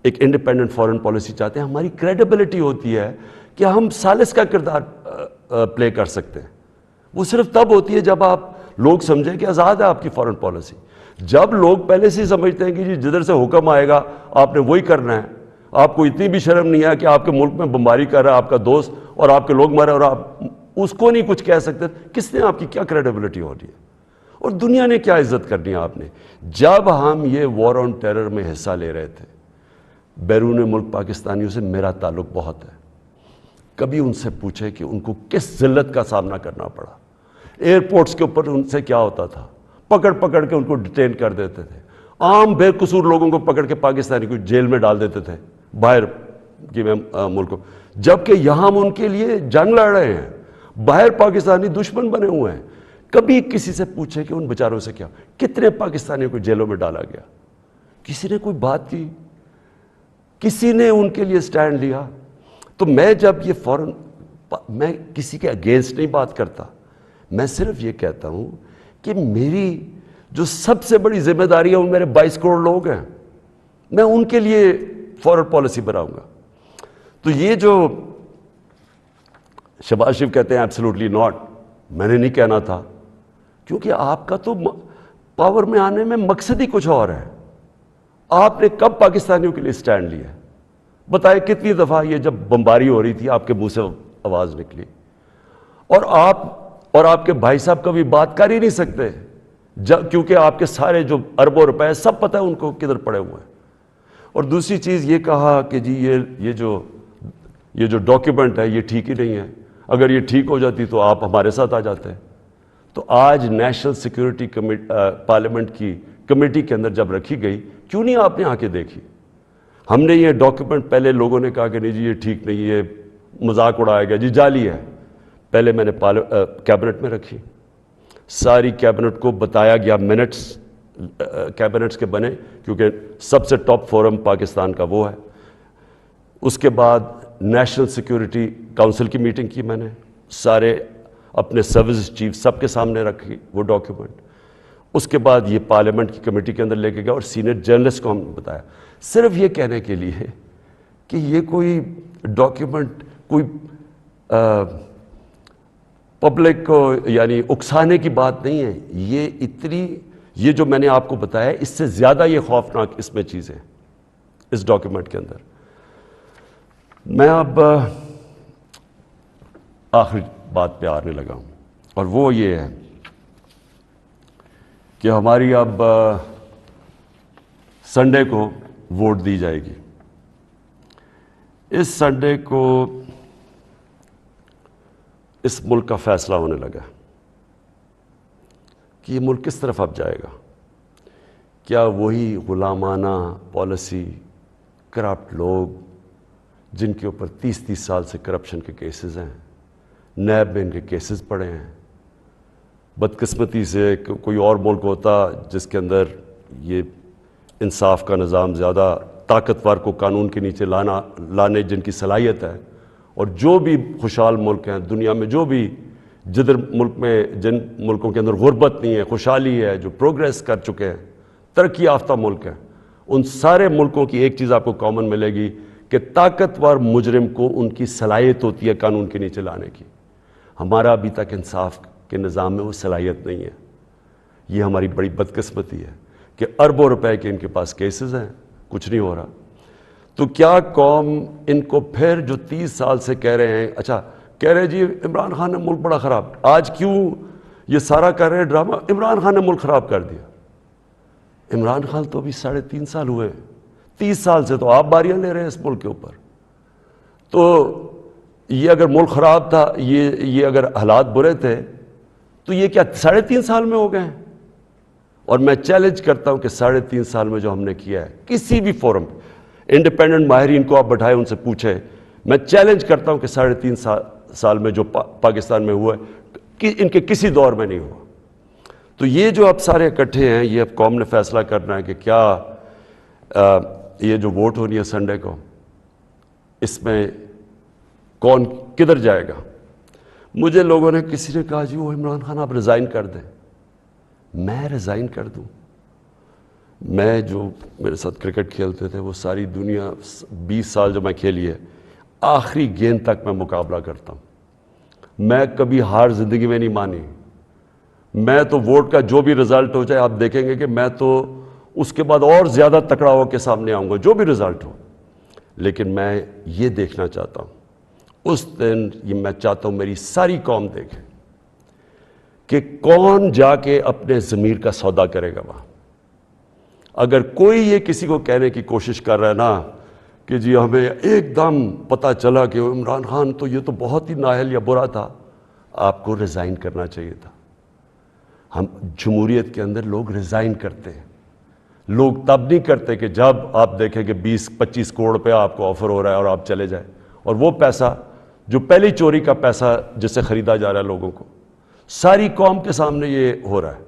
ایک انڈیپینڈنٹ فارن پالیسی چاہتے ہیں، ہماری کریڈیبلٹی ہوتی ہے کہ ہم ثالث کا کردار پلے کر سکتے ہیں. وہ صرف تب ہوتی ہے جب آپ لوگ سمجھیں کہ آزاد ہے آپ کی فارن پالیسی. جب لوگ پہلے سے ہی سمجھتے ہیں کہ جی جدھر سے حکم آئے گا آپ نے وہی کرنا ہے، آپ کو اتنی بھی شرم نہیں ہے کہ آپ کے ملک میں بمباری کر رہا ہے آپ کا دوست اور آپ کے لوگ مرے اور آپ اس کو نہیں کچھ کہہ سکتے، کس نے آپ کی کیا کریڈیبلٹی ہو رہی ہے اور دنیا نے کیا عزت کرنی ہے آپ نے. جب ہم یہ وار آن ٹیرر میں حصہ لے رہے تھے، بیرون ملک پاکستانیوں سے میرا تعلق بہت ہے. کبھی ان سے پوچھے کہ ان کو کس ذلت کا سامنا کرنا پڑا. ایئرپورٹس کے اوپر ان سے کیا ہوتا تھا، پکڑ پکڑ کے ان کو ڈیٹین کر دیتے تھے. عام بے قصور لوگوں کو پکڑ کے پاکستانی کو جیل میں ڈال دیتے تھے باہر کی ملکوں، جبکہ یہاں ہم ان کے لیے جنگ لڑ رہے ہیں، باہر پاکستانی دشمن بنے ہوئے ہیں. کبھی کسی سے پوچھے کہ ان بیچاروں سے کیا، کتنے پاکستانیوں کو جیلوں میں ڈالا گیا، کسی نے کوئی بات کی، کسی نے ان کے لیے سٹینڈ لیا. تو میں جب یہ میں کسی کے اگینسٹ نہیں بات کرتا، میں صرف یہ کہتا ہوں کہ میری جو سب سے بڑی ذمہ داری ہے وہ میرے 22 کروڑ لوگ ہیں، میں ان کے لیے فارن پالیسی بناؤں گا. تو یہ جو شہباز شریف کہتے ہیں ایبسلوٹلی ناٹ، میں نے نہیں کہنا تھا، کیونکہ آپ کا تو پاور میں آنے میں مقصد ہی کچھ اور ہے. آپ نے کب پاکستانیوں کے لیے سٹینڈ لیا؟ بتائے کتنی دفعہ یہ جب بمباری ہو رہی تھی آپ کے منہ سے آواز نکلی، اور آپ کے بھائی صاحب کبھی بات کر ہی نہیں سکتے کیونکہ آپ کے سارے جو اربوں روپے سب پتہ ہے ان کو کدھر پڑے ہوئے ہیں. اور دوسری چیز یہ کہا کہ جی یہ جو ڈاکیومنٹ ہے یہ ٹھیک ہی نہیں ہے، اگر یہ ٹھیک ہو جاتی تو آپ ہمارے ساتھ آ جاتے. تو آج نیشنل سیکیورٹی پارلیمنٹ کی کمیٹی کے اندر جب رکھی گئی، کیوں نہیں آپ نے آ کے دیکھی؟ ہم نے یہ ڈاکیومنٹ پہلے لوگوں نے کہا کہ نہیں جی یہ ٹھیک نہیں، یہ مذاق اڑایا گیا، جی جعلی ہے. پہلے میں نے کیبنٹ میں رکھی، ساری کیبنٹ کو بتایا گیا، منٹس کیبنٹس کے بنے کیونکہ سب سے ٹاپ فورم پاکستان کا وہ ہے. اس کے بعد نیشنل سیکیورٹی کونسل کی میٹنگ کی، میں نے سارے اپنے سروس چیف سب کے سامنے رکھی وہ ڈاکیومنٹ. اس کے بعد یہ پارلیمنٹ کی کمیٹی کے اندر لے کے گیا اور سینئر جرنلسٹ کو ہم نے بتایا، صرف یہ کہنے کے لیے کہ یہ کوئی ڈاکیومنٹ کوئی پبلک کو یعنی اکسانے کی بات نہیں ہے. یہ جو میں نے آپ کو بتایا اس سے زیادہ یہ خوفناک اس میں چیزیں اس ڈاکیومنٹ کے اندر. میں اب آخری بات پہ آنے لگا ہوں اور وہ یہ ہے کہ ہماری اب سنڈے کو ووٹ دی جائے گی. اس سنڈے کو اس ملک کا فیصلہ ہونے لگا کہ یہ ملک کس طرف اب جائے گا. کیا وہی غلامانہ پالیسی، کرپٹ لوگ جن کے اوپر 30 سال سے کرپشن کے کیسز ہیں، نیب میں ان کے کیسز پڑے ہیں. بدقسمتی سے کوئی اور ملک ہوتا جس کے اندر یہ انصاف کا نظام زیادہ طاقتور کو قانون کے نیچے لانے جن کی صلاحیت ہے، اور جو بھی خوشحال ملک ہیں دنیا میں، جو بھی جن ملکوں کے اندر غربت نہیں ہے، خوشحالی ہے، جو پروگریس کر چکے ہیں، ترقی یافتہ ملک ہیں، ان سارے ملکوں کی ایک چیز آپ کو کامن ملے گی کہ طاقتور مجرم کو ان کی صلاحیت ہوتی ہے قانون کے نیچے لانے کی. ہمارا ابھی تک انصاف کے نظام میں وہ صلاحیت نہیں ہے. یہ ہماری بڑی بدقسمتی ہے کہ اربوں روپے کے ان کے پاس کیسز ہیں، کچھ نہیں ہو رہا. تو کیا قوم ان کو پھر جو 30 سال سے کہہ رہے ہیں، اچھا کہہ رہے جی عمران خان نے ملک بڑا خراب، آج کیوں یہ سارا کر رہے ڈرامہ عمران خان نے ملک خراب کر دیا؟ عمران خان تو ابھی 3.5 سال ہوئے، 30 سال سے تو آپ باریاں لے رہے ہیں اس ملک کے اوپر. تو یہ اگر ملک خراب تھا، یہ اگر حالات برے تھے تو یہ کیا 3.5 سال میں ہو گئے ہیں؟ اور میں چیلنج کرتا ہوں کہ 3.5 سال میں جو ہم نے کیا ہے کسی بھی فورم، انڈیپینڈنٹ ماہرین کو آپ بٹھائے ان سے پوچھیں، میں چیلنج کرتا ہوں کہ 3.5 سال میں جو پاکستان میں ہوا ہے کہ ان کے کسی دور میں نہیں ہوا. تو یہ جو اب سارے اکٹھے ہیں، یہ اب قوم نے فیصلہ کرنا ہے کہ کیا یہ جو ووٹ ہونی ہے سنڈے کو، اس میں کون کدھر جائے گا. مجھے لوگوں نے کسی نے کہا جی وہ عمران خان آپ ریزائن کر دیں. میں ریزائن کر دوں؟ میں جو میرے ساتھ کرکٹ کھیلتے تھے وہ ساری دنیا 20 سال جو میں کھیلی ہے، آخری گیند تک میں مقابلہ کرتا ہوں. میں کبھی ہار زندگی میں نہیں مانی. میں تو ووٹ کا جو بھی رزلٹ ہو جائے، آپ دیکھیں گے کہ میں تو اس کے بعد اور زیادہ تکڑا ہو کے سامنے آؤں گا جو بھی رزلٹ ہو. لیکن میں یہ دیکھنا چاہتا ہوں، اس دن یہ میں چاہتا ہوں میری ساری قوم دیکھے کہ کون جا کے اپنے ضمیر کا سودا کرے گا وہاں. اگر کوئی یہ کسی کو کہنے کی کوشش کر رہا ہے نا کہ جی ہمیں ایک دم پتہ چلا کہ عمران خان تو یہ تو بہت ہی نااہل یا برا تھا، آپ کو ریزائن کرنا چاہیے تھا. ہم جمہوریت کے اندر لوگ ریزائن کرتے ہیں. لوگ تب نہیں کرتے کہ جب آپ دیکھیں کہ 20-25 کروڑ روپے آپ کو آفر ہو رہا ہے اور آپ چلے جائیں، اور وہ پیسہ جو پہلی چوری کا پیسہ جس سے خریدا جا رہا ہے لوگوں کو، ساری قوم کے سامنے یہ ہو رہا ہے.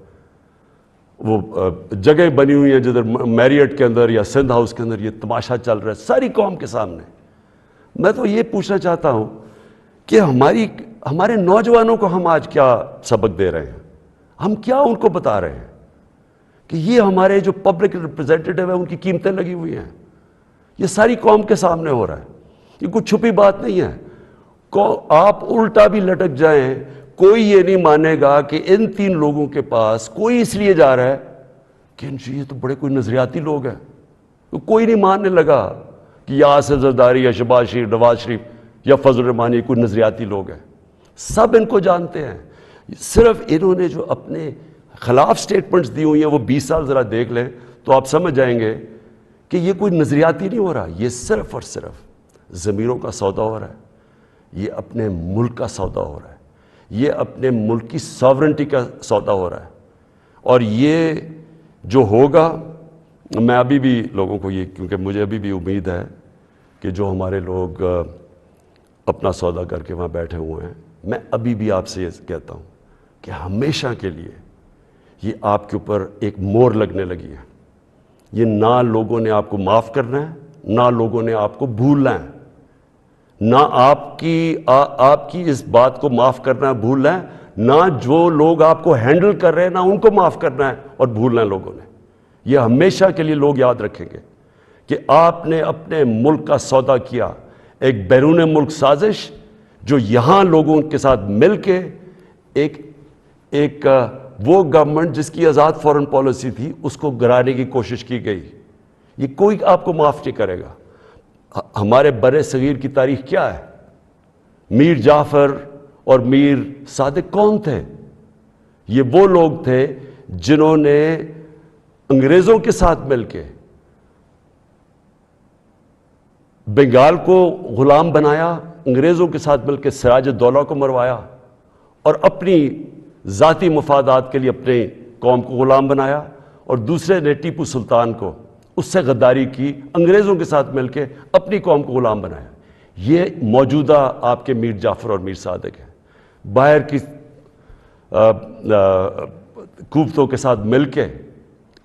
وہ جگہ بنی ہوئی ہیں جدھر میریٹ کے اندر یا سندھ ہاؤس کے اندر یہ تماشا چل رہا ہے ساری قوم کے سامنے. میں تو یہ پوچھنا چاہتا ہوں کہ ہمارے نوجوانوں کو ہم آج کیا سبق دے رہے ہیں؟ ہم کیا ان کو بتا رہے ہیں کہ یہ ہمارے جو پبلک ریپرزینٹیٹیو ہیں ان کی قیمتیں لگی ہوئی ہیں؟ یہ ساری قوم کے سامنے ہو رہا ہے، یہ کوئی چھپی بات نہیں ہے. آپ الٹا بھی لٹک جائیں، کوئی یہ نہیں مانے گا کہ ان 3 لوگوں کے پاس کوئی اس لیے جا رہا ہے کہ یہ تو بڑے کوئی نظریاتی لوگ ہیں. کوئی نہیں ماننے لگا کہ یا آصف زرداری یا شہباز شریف، نواز شریف یا فضل الرحمانی کوئی نظریاتی لوگ ہیں. سب ان کو جانتے ہیں. صرف انہوں نے جو اپنے خلاف سٹیٹمنٹس دی ہوئی ہیں وہ 20 سال ذرا دیکھ لیں تو آپ سمجھ جائیں گے کہ یہ کوئی نظریاتی نہیں ہو رہا، یہ صرف اور صرف ضمیروں کا سودا ہو رہا ہے. یہ اپنے ملک کا سودا ہو رہا ہے، یہ اپنے ملک کی ساورنٹی کا سودا ہو رہا ہے. اور یہ جو ہوگا، میں ابھی بھی لوگوں کو یہ، کیونکہ مجھے ابھی بھی امید ہے کہ جو ہمارے لوگ اپنا سودا کر کے وہاں بیٹھے ہوئے ہیں، میں ابھی بھی آپ سے یہ کہتا ہوں کہ ہمیشہ کے لیے یہ آپ کے اوپر ایک مور لگنے لگی ہے. یہ نہ لوگوں نے آپ کو معاف کرنا ہے، نہ لوگوں نے آپ کو بھولنا ہے. نہ آپ کی اس بات کو معاف کرنا ہے، بھولنا ہے، نہ جو لوگ آپ کو ہینڈل کر رہے ہیں نہ ان کو معاف کرنا ہے اور بھولنا ہے لوگوں نے. یہ ہمیشہ کے لیے لوگ یاد رکھیں گے کہ آپ نے اپنے ملک کا سودا کیا، ایک بیرون ملک سازش جو یہاں لوگوں کے ساتھ مل کے ایک وہ گورنمنٹ جس کی آزاد فورن پالیسی تھی اس کو گرانے کی کوشش کی گئی. یہ کوئی آپ کو معاف نہیں کرے گا. ہمارے بر صغیر کی تاریخ کیا ہے؟ میر جعفر اور میر صادق کون تھے؟ یہ وہ لوگ تھے جنہوں نے انگریزوں کے ساتھ مل کے بنگال کو غلام بنایا، انگریزوں کے ساتھ مل کے سراج الدولہ کو مروایا، اور اپنی ذاتی مفادات کے لیے اپنے قوم کو غلام بنایا، اور دوسرے نے ٹیپو سلطان کو اس سے غداری کی، انگریزوں کے ساتھ مل کے اپنی قوم کو غلام بنایا۔ یہ موجودہ آپ کے میر جعفر اور میر صادق ہیں، باہر کی قوتوں کے ساتھ مل کے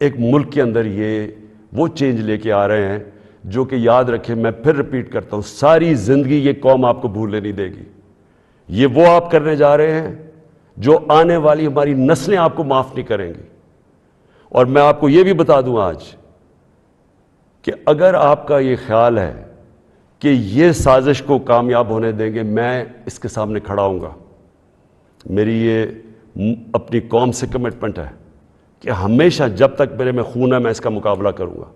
ایک ملک کے اندر یہ وہ چینج لے کے آ رہے ہیں جو کہ یاد رکھیں، میں پھر رپیٹ کرتا ہوں، ساری زندگی یہ قوم آپ کو بھولنے نہیں دے گی۔ یہ وہ آپ کرنے جا رہے ہیں جو آنے والی ہماری نسلیں آپ کو معاف نہیں کریں گی۔ اور میں آپ کو یہ بھی بتا دوں آج کہ اگر آپ کا یہ خیال ہے کہ یہ سازش کو کامیاب ہونے دیں گے، میں اس کے سامنے کھڑا ہوں گا۔ میری یہ اپنی قوم سے کمٹمنٹ ہے کہ ہمیشہ جب تک میرے میں خون ہے میں اس کا مقابلہ کروں گا۔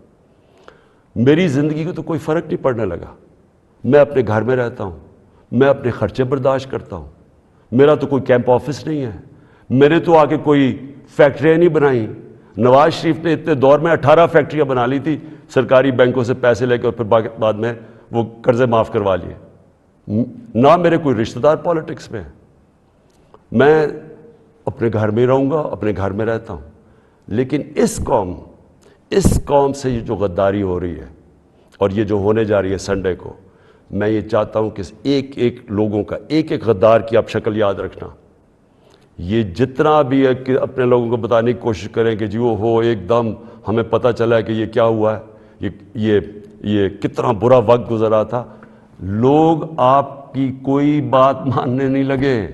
میری زندگی کو تو کوئی فرق نہیں پڑنے لگا، میں اپنے گھر میں رہتا ہوں، میں اپنے خرچے برداشت کرتا ہوں، میرا تو کوئی کیمپ آفس نہیں ہے، میرے تو آگے کوئی فیکٹریاں نہیں بنائیں۔ نواز شریف نے اتنے دور میں 18 فیکٹریاں بنا لی تھی سرکاری بینکوں سے پیسے لے کے، اور پھر بعد میں وہ قرضے معاف کروا لیے۔ نہ میرے کوئی رشتہ دار پالیٹکس میں ہے، میں اپنے گھر میں رہوں گا، اپنے گھر میں رہتا ہوں۔ لیکن اس قوم سے یہ جو غداری ہو رہی ہے اور یہ جو ہونے جا رہی ہے سنڈے کو، میں یہ چاہتا ہوں کہ ایک ایک لوگوں کا، ایک ایک غدار کی آپ شکل یاد رکھنا۔ یہ جتنا بھی ہے کہ اپنے لوگوں کو بتانے کی کوشش کریں کہ جی وہ ہو ایک دم ہمیں پتہ چلا ہے کہ یہ کیا ہوا ہے، یہ کتنا برا وقت گزرا تھا، لوگ آپ کی کوئی بات ماننے نہیں لگے۔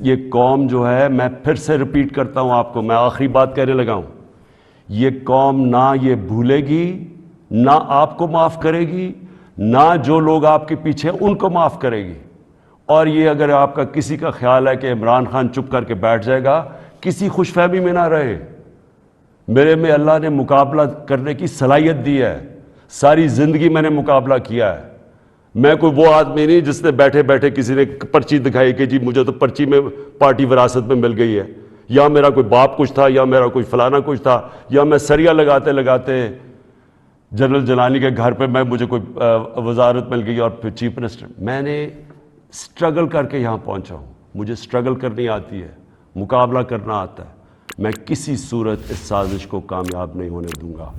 یہ قوم جو ہے، میں پھر سے رپیٹ کرتا ہوں آپ کو، میں آخری بات کہنے لگا ہوں، یہ قوم نہ یہ بھولے گی، نہ آپ کو معاف کرے گی، نہ جو لوگ آپ کے پیچھے ہیں ان کو معاف کرے گی۔ اور یہ اگر آپ کا کسی کا خیال ہے کہ عمران خان چپ کر کے بیٹھ جائے گا، کسی خوش فہمی میں نہ رہے۔ میرے میں اللہ نے مقابلہ کرنے کی صلاحیت دی ہے، ساری زندگی میں نے مقابلہ کیا ہے۔ میں کوئی وہ آدمی نہیں جس نے بیٹھے بیٹھے کسی نے پرچی دکھائی کہ جی مجھے تو پرچی میں پارٹی وراثت میں مل گئی ہے، یا میرا کوئی باپ کچھ تھا، یا میرا کوئی فلانا کچھ تھا، یا میں سریا لگاتے لگاتے جنرل جلانی کے گھر پہ مجھے کوئی وزارت مل گئی اور پھر چیف منسٹر۔ میں نے سٹرگل کر کے یہاں پہنچا ہوں، مجھے سٹرگل کرنی آتی ہے، مقابلہ کرنا آتا ہے۔ میں کسی صورت اس سازش کو کامیاب نہیں ہونے دوں گا۔